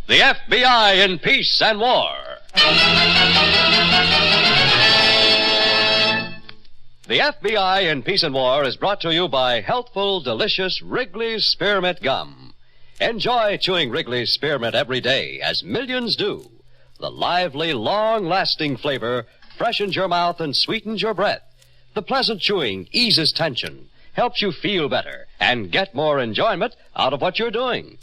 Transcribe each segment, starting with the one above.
The FBI in Peace and War. The FBI in Peace and War is brought to you by healthful, delicious Wrigley's Spearmint Gum. Enjoy chewing Wrigley's Spearmint every day, as millions do. The lively, long-lasting flavor freshens your mouth and sweetens your breath. The pleasant chewing eases tension, helps you feel better, and get more enjoyment out of what you're doing.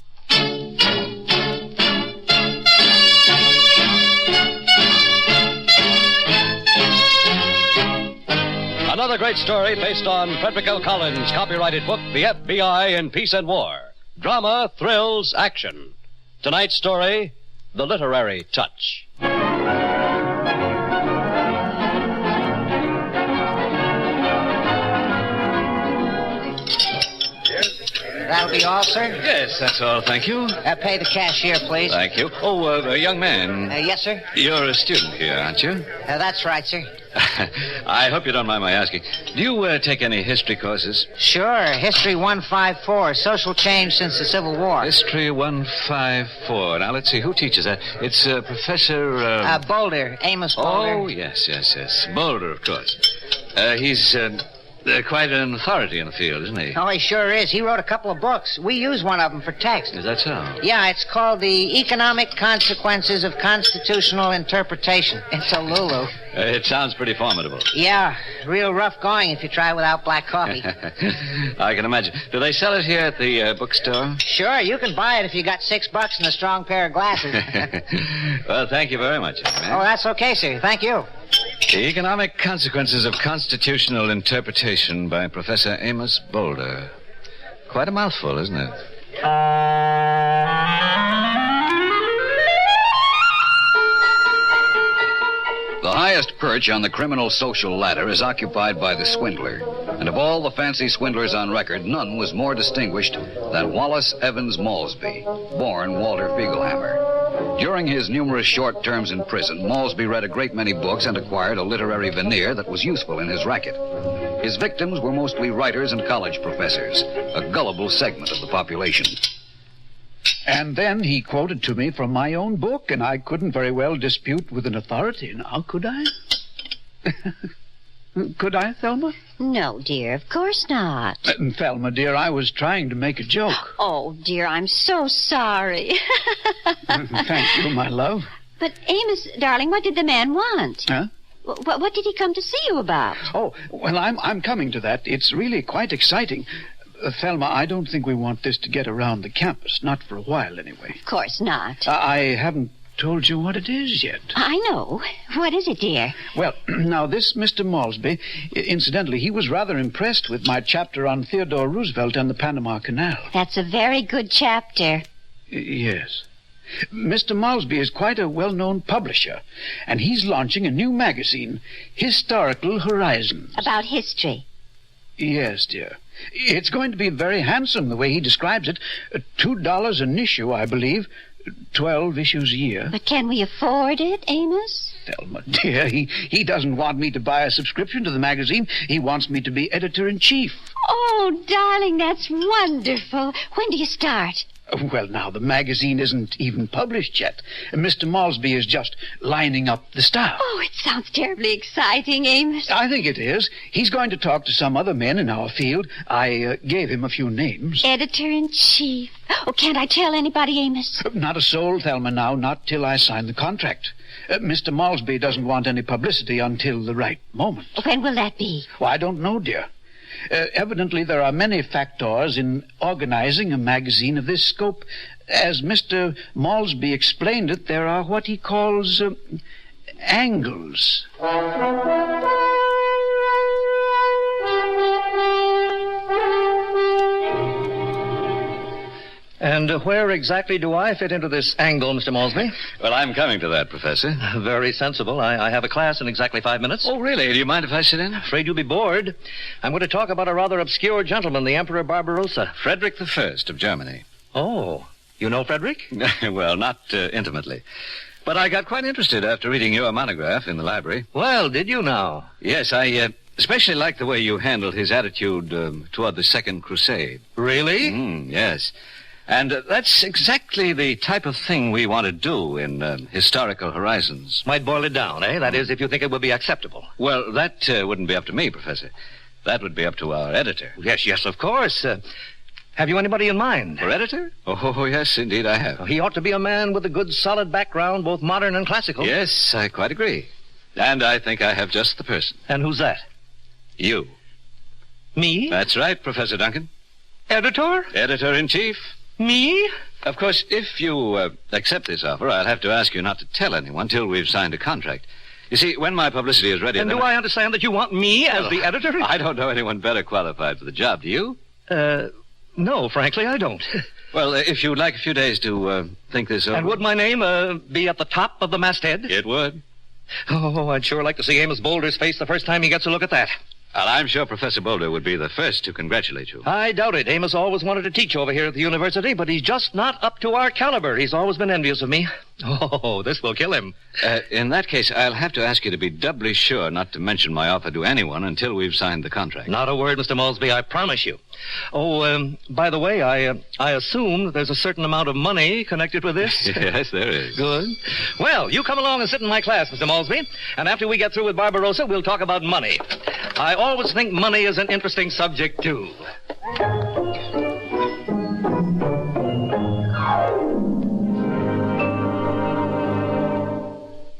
Another great story based on Frederick L. Collins' copyrighted book, The FBI in Peace and War. Drama, thrills, action. Tonight's story, The Literary Touch. That'll be all, sir? Yes, that's all, thank you. Pay the cashier, please. Thank you. Oh, young man. Yes, sir? You're a student here, aren't you? That's right, sir. I hope you don't mind my asking. Do you take any history courses? Sure. History 154, social change since the Civil War. History 154. Now, let's see, who teaches that? It's Professor... Boulder, Amos Boulder. Oh, yes. Boulder, of course. He's... quite an authority in the field, isn't he? Oh, he sure is. He wrote a couple of books. We use one of them for text. Is that so? Yeah, it's called The Economic Consequences of Constitutional Interpretation. It's a Lulu. It sounds pretty formidable. Yeah, real rough going if you try without black coffee. I can imagine. Do they sell it here at the bookstore? Sure, you can buy it if you got $6 and a strong pair of glasses. Well, thank you very much, young man. Oh, that's okay, sir. Thank you. The Economic Consequences of Constitutional Interpretation by Professor Amos Boulder. Quite a mouthful, isn't it? The highest perch on the criminal social ladder is occupied by the swindler. And of all the fancy swindlers on record, none was more distinguished than Wallace Evans Malsby, born Walter Fiegelhammer. During his numerous short terms in prison, Malsby read a great many books and acquired a literary veneer that was useful in his racket. His victims were mostly writers and college professors, a gullible segment of the population. And then he quoted to me from my own book, and I couldn't very well dispute with an authority now, could I? Could I, Thelma? No, dear, of course not. Thelma, dear, I was trying to make a joke. Oh, dear, I'm so sorry. Thank you, my love. But, Amos, darling, what did the man want? Huh? What did he come to see you about? Oh, well, I'm coming to that. It's really quite exciting. Thelma, I don't think we want this to get around the campus. Not for a while, anyway. Of course not. I haven't told you what it is yet. I know. What is it, dear? Well, now, this Mr. Malsby, incidentally, he was rather impressed with my chapter on Theodore Roosevelt and the Panama Canal. That's a very good chapter. Yes. Mr. Malsby is quite a well-known publisher, and he's launching a new magazine, Historical Horizons. About history. Yes, dear. It's going to be very handsome, the way he describes it. $2 an issue, I believe. 12 issues a year. But can we afford it, Amos? Thelma, dear, he doesn't want me to buy a subscription to the magazine. He wants me to be editor-in-chief. Oh, darling, that's wonderful. When do you start? Well, now, the magazine isn't even published yet. Mr. Malsby is just lining up the staff. Oh, it sounds terribly exciting, Amos. I think it is. He's going to talk to some other men in our field. I gave him a few names. Editor-in-chief. Oh, can't I tell anybody, Amos? Not a soul, Thelma, now, not till I sign the contract. Mr. Malsby doesn't want any publicity until the right moment. When will that be? Well, I don't know, dear. Evidently, there are many factors in organizing a magazine of this scope. As Mr. Malsby explained it, there are what he calls angles. And where exactly do I fit into this angle, Mr. Malsby? Well, I'm coming to that, Professor. Very sensible. I have a class in exactly 5 minutes. Oh, really? Do you mind if I sit in? Afraid you'll be bored. I'm going to talk about a rather obscure gentleman, the Emperor Barbarossa. Frederick I of Germany. Oh, you know Frederick? Well, not intimately. But I got quite interested after reading your monograph in the library. Well, did you now? Yes, I especially like the way you handled his attitude toward the Second Crusade. Really? Yes. And that's exactly the type of thing we want to do in Historical Horizons. Might boil it down, eh? That is, if you think it would be acceptable. Well, that wouldn't be up to me, Professor. That would be up to our editor. Yes, of course. Have you anybody in mind? For editor? Oh, yes, indeed I have. He ought to be a man with a good, solid background, both modern and classical. Yes, I quite agree. And I think I have just the person. And who's that? You. Me? That's right, Professor Duncan. Editor? Editor-in-chief. Me? Of course, if you accept this offer, I'll have to ask you not to tell anyone till we've signed a contract. You see, when my publicity is ready... And do I understand that you want me as the editor? I don't know anyone better qualified for the job. Do you? No, frankly, I don't. Well, if you'd like a few days to think this over... And would my name be at the top of the masthead? It would. Oh, I'd sure like to see Amos Boulder's face the first time he gets a look at that. Well, I'm sure Professor Boulder would be the first to congratulate you. I doubt it. Amos always wanted to teach over here at the university, but he's just not up to our caliber. He's always been envious of me. Oh, this will kill him. In that case, I'll have to ask you to be doubly sure not to mention my offer to anyone until we've signed the contract. Not a word, Mr. Malsby, I promise you. Oh, by the way, I assume there's a certain amount of money connected with this? Yes, there is. Good. Well, you come along and sit in my class, Mr. Malsby, and after we get through with Barbarossa, we'll talk about money. I always think money is an interesting subject, too.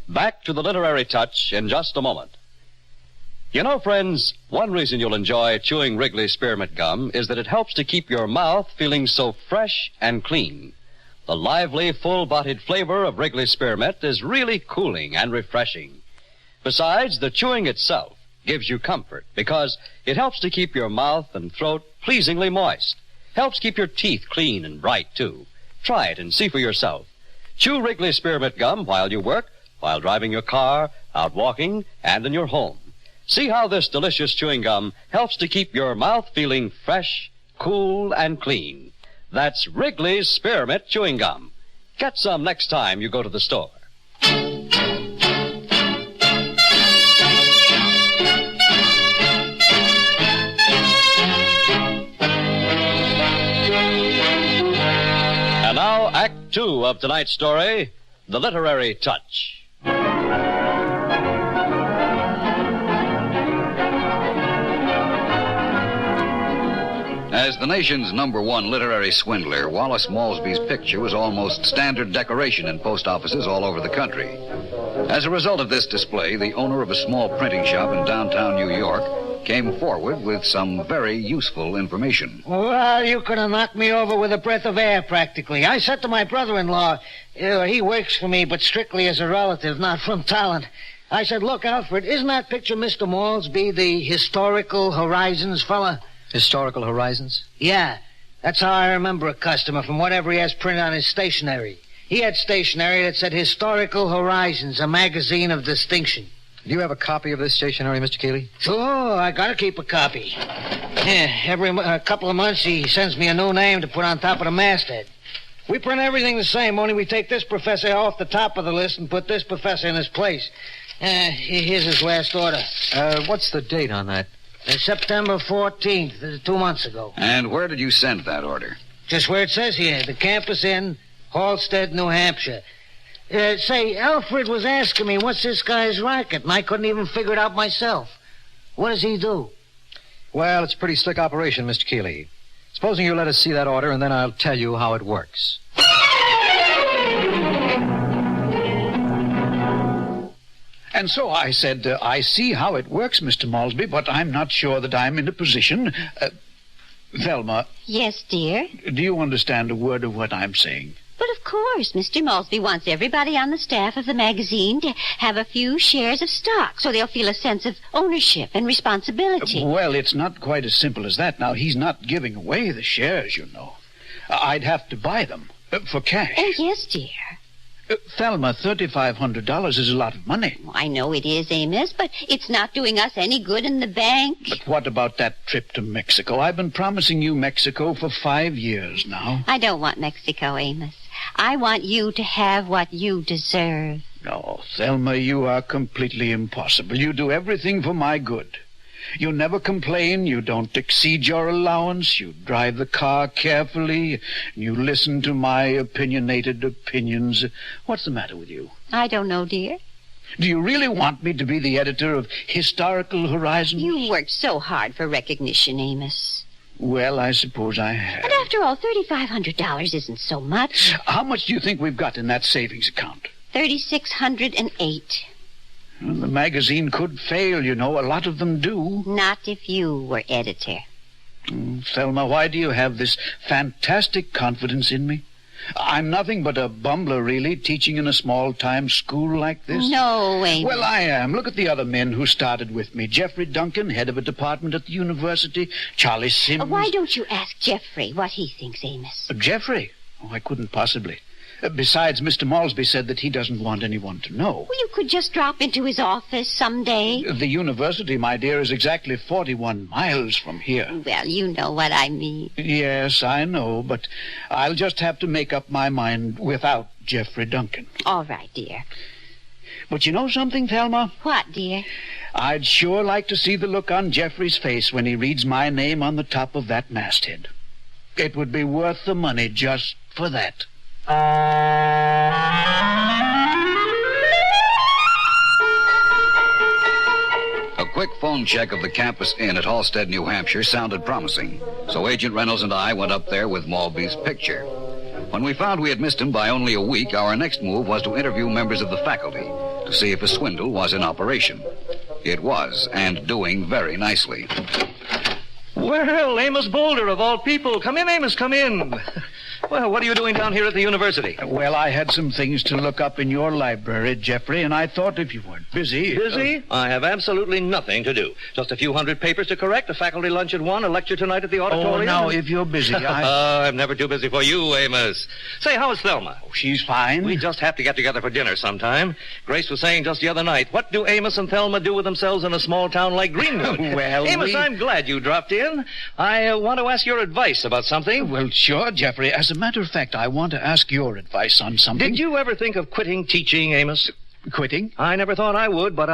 Back to the literary touch in just a moment. You know, friends, one reason you'll enjoy chewing Wrigley's Spearmint Gum is that it helps to keep your mouth feeling so fresh and clean. The lively, full-bodied flavor of Wrigley's Spearmint is really cooling and refreshing. Besides, the chewing itself gives you comfort because it helps to keep your mouth and throat pleasingly moist. Helps keep your teeth clean and bright, too. Try it and see for yourself. Chew Wrigley's Spearmint Gum while you work, while driving your car, out walking, and in your home. See how this delicious chewing gum helps to keep your mouth feeling fresh, cool, and clean. That's Wrigley's Spearmint Chewing Gum. Get some next time you go to the store. And now, Act Two of tonight's story, The Literary Touch. As the nation's #1 literary swindler, Wallace Malsby's picture was almost standard decoration in post offices all over the country. As a result of this display, the owner of a small printing shop in downtown New York came forward with some very useful information. Well, you could have knocked me over with a breath of air, practically. I said to my brother-in-law, he works for me, but strictly as a relative, not from talent. I said, look, Alfred, isn't that picture Mr. Malsby the Historical Horizons fella? Historical Horizons? Yeah, that's how I remember a customer from whatever he has printed on his stationery. He had stationery that said Historical Horizons, a magazine of distinction. Do you have a copy of this stationery, Mr. Keeley? Sure, I gotta keep a copy. Yeah, every couple of months he sends me a new name to put on top of the masthead. We print everything the same, only we take this professor off the top of the list and put this professor in his place. Here's his last order. What's the date on that? September 14th, 2 months ago. And where did you send that order? Just where it says here, the Campus Inn, Halstead, New Hampshire. Say, Alfred was asking me what's this guy's racket, and I couldn't even figure it out myself. What does he do? Well, it's a pretty slick operation, Mr. Keeley. Supposing you let us see that order, and then I'll tell you how it works. And so I said, I see how it works, Mr. Malsby, but I'm not sure that I'm in a position... Thelma. Yes, dear? Do you understand a word of what I'm saying? But of course, Mr. Malsby wants everybody on the staff of the magazine to have a few shares of stock so they'll feel a sense of ownership and responsibility. Well, it's not quite as simple as that. Now, he's not giving away the shares, you know. I'd have to buy them for cash. Oh, yes, dear. Thelma, $3,500 is a lot of money. I know it is, Amos, but it's not doing us any good in the bank. But what about that trip to Mexico? I've been promising you Mexico for 5 years now. I don't want Mexico, Amos. I want you to have what you deserve. No, Thelma, you are completely impossible. You do everything for my good. You never complain. You don't exceed your allowance. You drive the car carefully. You listen to my opinionated opinions. What's the matter with you? I don't know, dear. Do you really want me to be the editor of Historical Horizons? You worked so hard for recognition, Amos. Well, I suppose I have. And after all, $3,500 isn't so much. How much do you think we've got in that savings account? $3,608. Well, the magazine could fail, you know. A lot of them do. Not if you were editor. Thelma, why do you have this fantastic confidence in me? I'm nothing but a bumbler, really, teaching in a small-time school like this. No, Amos. Well, I am. Look at the other men who started with me. Jeffrey Duncan, head of a department at the university. Charlie Sims. Why don't you ask Jeffrey what he thinks, Amos? Jeffrey? Oh, I couldn't possibly. Besides, Mr. Malsby said that he doesn't want anyone to know. Well, you could just drop into his office someday. The university, my dear, is exactly 41 miles from here. Well, you know what I mean. Yes, I know, but I'll just have to make up my mind without Jeffrey Duncan. All right, dear. But you know something, Thelma? What, dear? I'd sure like to see the look on Jeffrey's face when he reads my name on the top of that masthead. It would be worth the money just for that. A quick phone check of the campus inn at Halstead, New Hampshire sounded promising, so Agent Reynolds and I went up there with Malby's picture. When we found we had missed him by only a week, our next move was to interview members of the faculty to see if a swindle was in operation. It was, and doing very nicely. Well, Amos Boulder, of all people. Come in, Amos, come in. Well, what are you doing down here at the university? Well, I had some things to look up in your library, Jeffrey, and I thought if you weren't busy... Busy? I have absolutely nothing to do. Just a few hundred papers to correct, a faculty lunch at 1, a lecture tonight at the auditorium. Oh, now, if you're busy, I'm never too busy for you, Amos. Say, how is Thelma? Oh, she's fine. We just have to get together for dinner sometime. Grace was saying just the other night, what do Amos and Thelma do with themselves in a small town like Greenwood? Well, Amos, I'm glad you dropped in. I want to ask your advice about something. Well, sure, Jeffrey. As a matter of fact, I want to ask your advice on something. Did you ever think of quitting teaching, Amos? Quitting? I never thought I would, but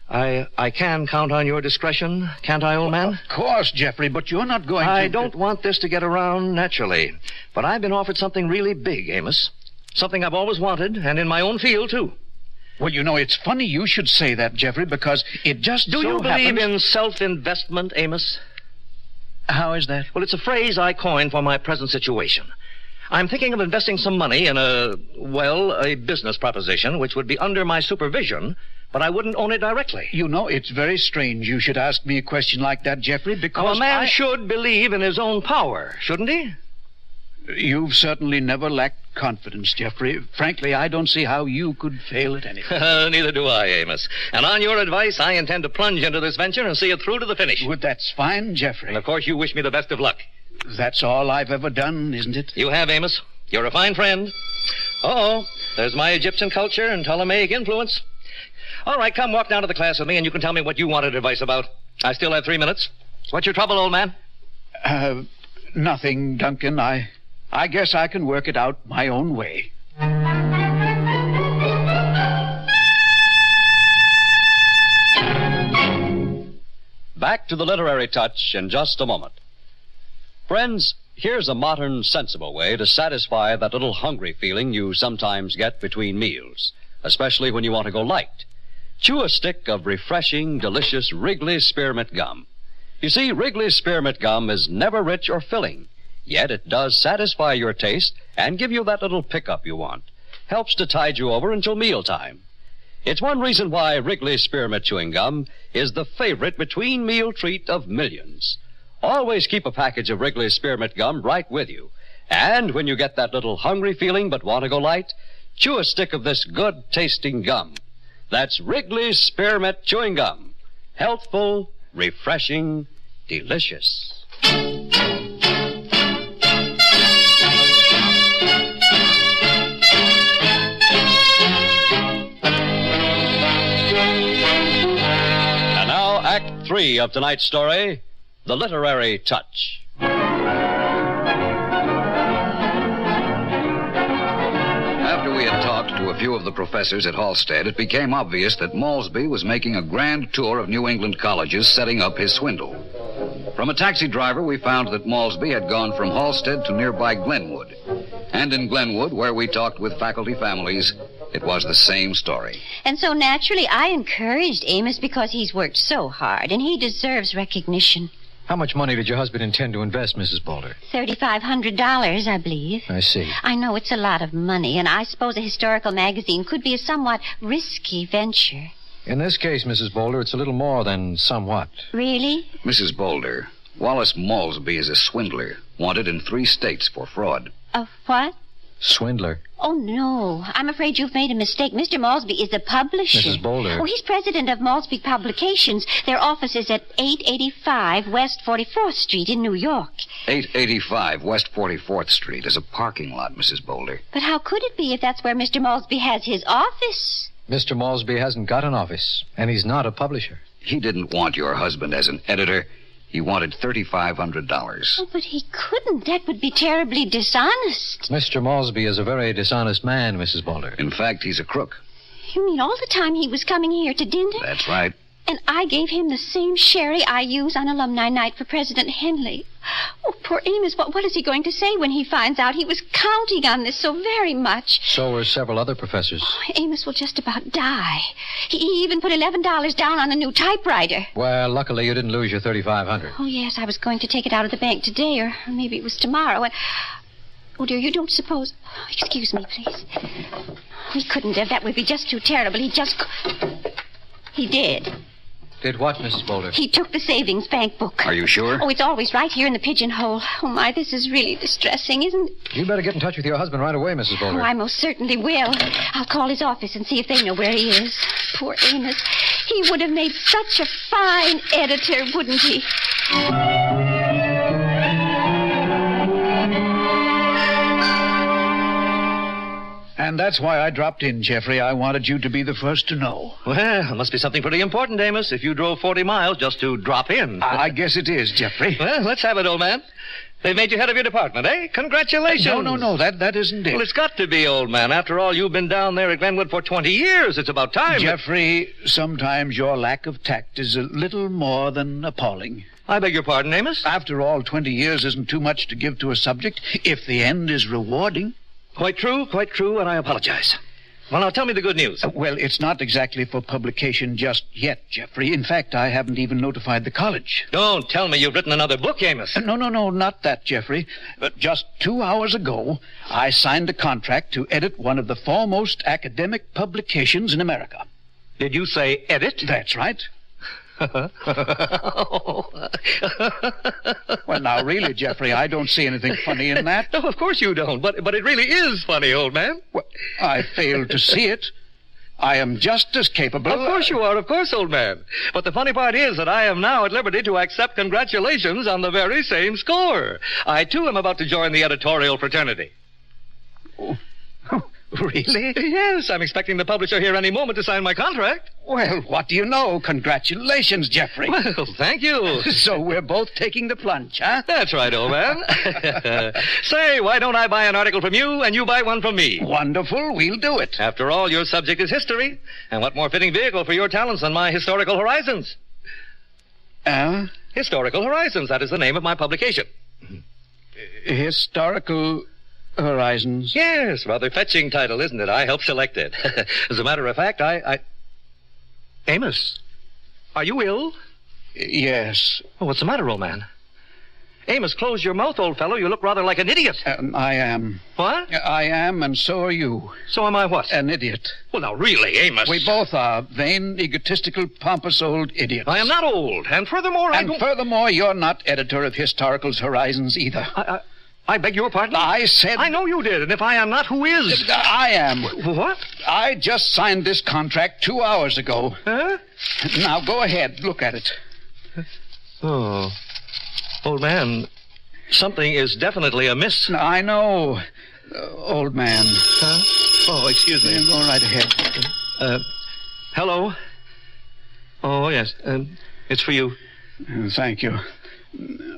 I can count on your discretion, can't I, old man? Of course, Jeffrey, but you're not going to... I don't want this to get around naturally, but I've been offered something really big, Amos. Something I've always wanted, and in my own field, too. Well, you know, it's funny you should say that, Jeffrey, because it just Do so you believe happens... in self-investment, Amos? How is that? Well, it's a phrase I coined for my present situation. I'm thinking of investing some money in a business proposition which would be under my supervision, but I wouldn't own it directly. You know, it's very strange you should ask me a question like that, Jeffrey, because a man should believe in his own power, shouldn't he? You've certainly never lacked confidence, Jeffrey. Frankly, I don't see how you could fail at anything. Neither do I, Amos. And on your advice, I intend to plunge into this venture and see it through to the finish. Well, that's fine, Jeffrey. And, of course, you wish me the best of luck. That's all I've ever done, isn't it? You have, Amos. You're a fine friend. Uh-oh. There's my Egyptian culture and Ptolemaic influence. All right, come walk down to the class with me, and you can tell me what you wanted advice about. I still have 3 minutes. What's your trouble, old man? Nothing, Duncan. I guess I can work it out my own way. Back to the literary touch in just a moment. Friends, here's a modern, sensible way to satisfy that little hungry feeling you sometimes get between meals, especially when you want to go light. Chew a stick of refreshing, delicious Wrigley's Spearmint Gum. You see, Wrigley's Spearmint Gum is never rich or filling, yet it does satisfy your taste and give you that little pickup you want. Helps to tide you over until mealtime. It's one reason why Wrigley's Spearmint Chewing Gum is the favorite between-meal treat of millions. Always keep a package of Wrigley's Spearmint Gum right with you. And when you get that little hungry feeling but want to go light, chew a stick of this good-tasting gum. That's Wrigley's Spearmint Chewing Gum. Healthful, refreshing, delicious. And now, Act 3 of tonight's story, The Literary Touch. After we had talked to a few of the professors at Halstead, it became obvious that Malsby was making a grand tour of New England colleges setting up his swindle. From a taxi driver, we found that Malsby had gone from Halstead to nearby Glenwood. And in Glenwood, where we talked with faculty families, it was the same story. And so naturally, I encouraged Amos because he's worked so hard, and he deserves recognition. How much money did your husband intend to invest, Mrs. Boulder? $3,500, I believe. I see. I know it's a lot of money, and I suppose a historical magazine could be a somewhat risky venture. In this case, Mrs. Boulder, it's a little more than somewhat. Really? Mrs. Boulder, Wallace Malsby is a swindler, wanted in 3 states for fraud. A what? Swindler. Oh, no. I'm afraid you've made a mistake. Mr. Malsby is a publisher. Mrs. Boulder. Oh, he's president of Malsby Publications. Their office is at 885 West 44th Street in New York. 885 West 44th Street is a parking lot, Mrs. Boulder. But how could it be if that's where Mr. Malsby has his office? Mr. Malsby hasn't got an office, and he's not a publisher. He didn't want your husband as an editor. He wanted $3,500. Oh, but he couldn't. That would be terribly dishonest. Mr. Malsby is a very dishonest man, Mrs. Boulder. In fact, he's a crook. You mean all the time he was coming here to dinner? That's right. And I gave him the same sherry I use on alumni night for President Henley. Oh, poor Amos, what is he going to say when he finds out he was counting on this so very much? So were several other professors. Oh, Amos will just about die. He even put $11 down on a new typewriter. Well, luckily you didn't lose your $3,500. Oh, yes, I was going to take it out of the bank today, or maybe it was tomorrow. And... Oh, dear, you don't suppose... Oh, excuse me, please. He couldn't have. That would be just too terrible. He did. Did what, Mrs. Boulder? He took the savings bank book. Are you sure? Oh, it's always right here in the pigeonhole. Oh, my, this is really distressing, isn't it? You better get in touch with your husband right away, Mrs. Boulder. Oh, I most certainly will. I'll call his office and see if they know where he is. Poor Amos. He would have made such a fine editor, wouldn't he? And that's why I dropped in, Jeffrey. I wanted you to be the first to know. Well, it must be something pretty important, Amos, if you drove 40 miles just to drop in. I guess it is, Jeffrey. Well, let's have it, old man. They've made you head of your department, eh? Congratulations. No, that isn't it. Well, it's got to be, old man. After all, you've been down there at Glenwood for 20 years. It's about time. Jeffrey, sometimes your lack of tact is a little more than appalling. I beg your pardon, Amos? After all, 20 years isn't too much to give to a subject if the end is rewarding. Quite true, and I apologize. Well, now tell me the good news. Well, it's not exactly for publication just yet, Jeffrey. In fact, I haven't even notified the college. Don't tell me you've written another book, Amos. No, not that, Jeffrey. But just 2 hours ago, I signed a contract to edit one of the foremost academic publications in America. Did you say edit? That's right. Well, now, really, Jeffrey, I don't see anything funny in that. No, of course you don't, but it really is funny, old man. Well, I failed to see it. I am just as capable... Of course you are, of course, old man. But the funny part is that I am now at liberty to accept congratulations on the very same score. I, too, am about to join the editorial fraternity. Oh, really? Yes, I'm expecting the publisher here any moment to sign my contract. Well, what do you know? Congratulations, Jeffrey. Well, thank you. So we're both taking the plunge, huh? That's right, old man. Say, why don't I buy an article from you and you buy one from me? Wonderful. We'll do it. After all, your subject is history. And what more fitting vehicle for your talents than my Historical Horizons? Historical Horizons. That is the name of my publication. Historical Horizons? Yes, rather fetching title, isn't it? I helped select it. As a matter of fact, Amos, are you ill? Yes. Oh, what's the matter, old man? Amos, close your mouth, old fellow. You look rather like an idiot. I am. What? I am, and so are you. So am I what? An idiot. Well, now, really, Amos. We both are. Vain, egotistical, pompous old idiots. I am not old, and furthermore, furthermore, you're not editor of Historical Horizons either. I beg your pardon? I said... I know you did, and if I am not, who is? I am. What? I just signed this contract 2 hours ago. Huh? Now, go ahead. Look at it. Oh. Old man, something is definitely amiss. I know, old man. Huh? Oh, excuse me. Go right ahead. Hello? Oh, yes. It's for you. Thank you.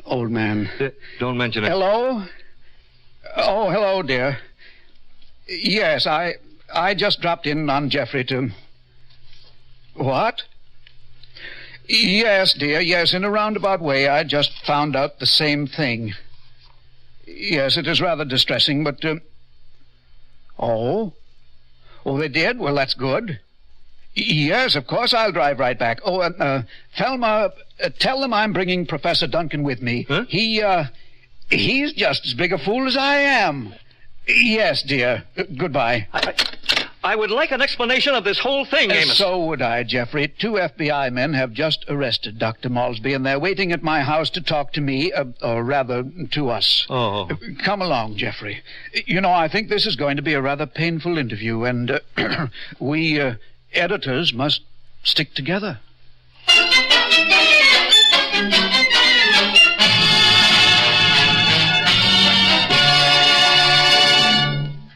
Old man. Don't mention it. Hello? Oh, hello, dear. Yes, I just dropped in on Jeffrey to... What? Yes, dear, yes, in a roundabout way. I just found out the same thing. Yes, it is rather distressing, but... Oh? Oh, they did? Well, that's good. Yes, of course, I'll drive right back. Oh, Thelma, tell them I'm bringing Professor Duncan with me. Huh? He's just as big a fool as I am. Yes, dear. Goodbye. I would like an explanation of this whole thing, Amos. So would I, Jeffrey. 2 FBI men have just arrested Dr. Malsby, and they're waiting at my house to talk to me, or rather, to us. Oh. Come along, Jeffrey. You know, I think this is going to be a rather painful interview, and we editors must stick together.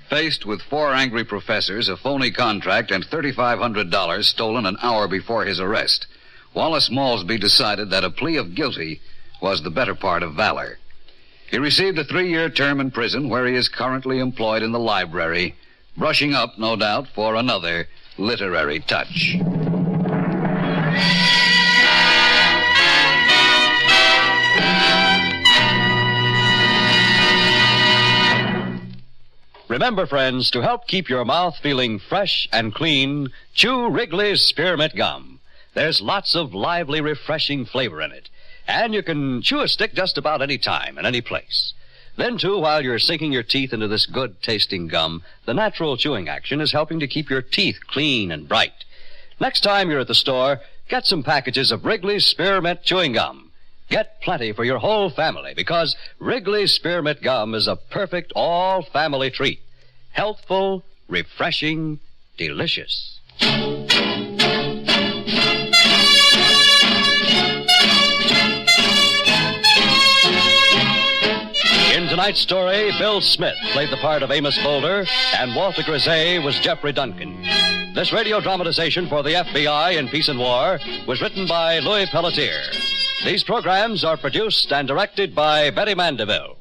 Faced with 4 angry professors, a phony contract, and $3,500 stolen an hour before his arrest, Wallace Malsby decided that a plea of guilty was the better part of valor. He received a 3-year term in prison, where he is currently employed in the library, brushing up, no doubt, for another literary touch. Remember, friends, to help keep your mouth feeling fresh and clean, chew Wrigley's Spearmint Gum. There's lots of lively, refreshing flavor in it, and you can chew a stick just about any time and any place. Then, too, while you're sinking your teeth into this good-tasting gum, the natural chewing action is helping to keep your teeth clean and bright. Next time you're at the store, get some packages of Wrigley's Spearmint Chewing Gum. Get plenty for your whole family, because Wrigley's Spearmint Gum is a perfect all-family treat. Healthful, refreshing, delicious. In tonight's story, Bill Smith played the part of Amos Boulder, and Walter Grisey was Jeffrey Duncan. This radio dramatization for the FBI in Peace and War was written by Louis Pelletier. These programs are produced and directed by Betty Mandeville.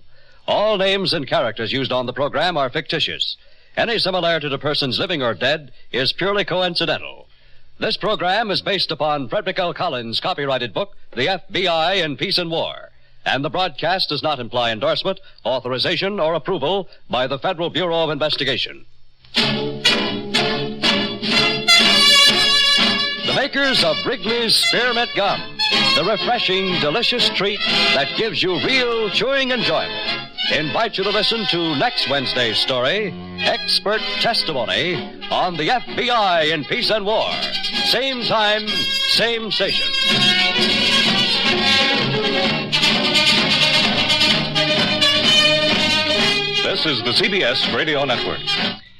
All names and characters used on the program are fictitious. Any similarity to persons living or dead is purely coincidental. This program is based upon Frederick L. Collins' copyrighted book, The FBI in Peace and War, and the broadcast does not imply endorsement, authorization, or approval by the Federal Bureau of Investigation. The makers of Wrigley's Spearmint Gum, the refreshing, delicious treat that gives you real chewing enjoyment, invite you to listen to next Wednesday's story, Expert Testimony on the FBI in Peace and War. Same time, same station. This is the CBS Radio Network.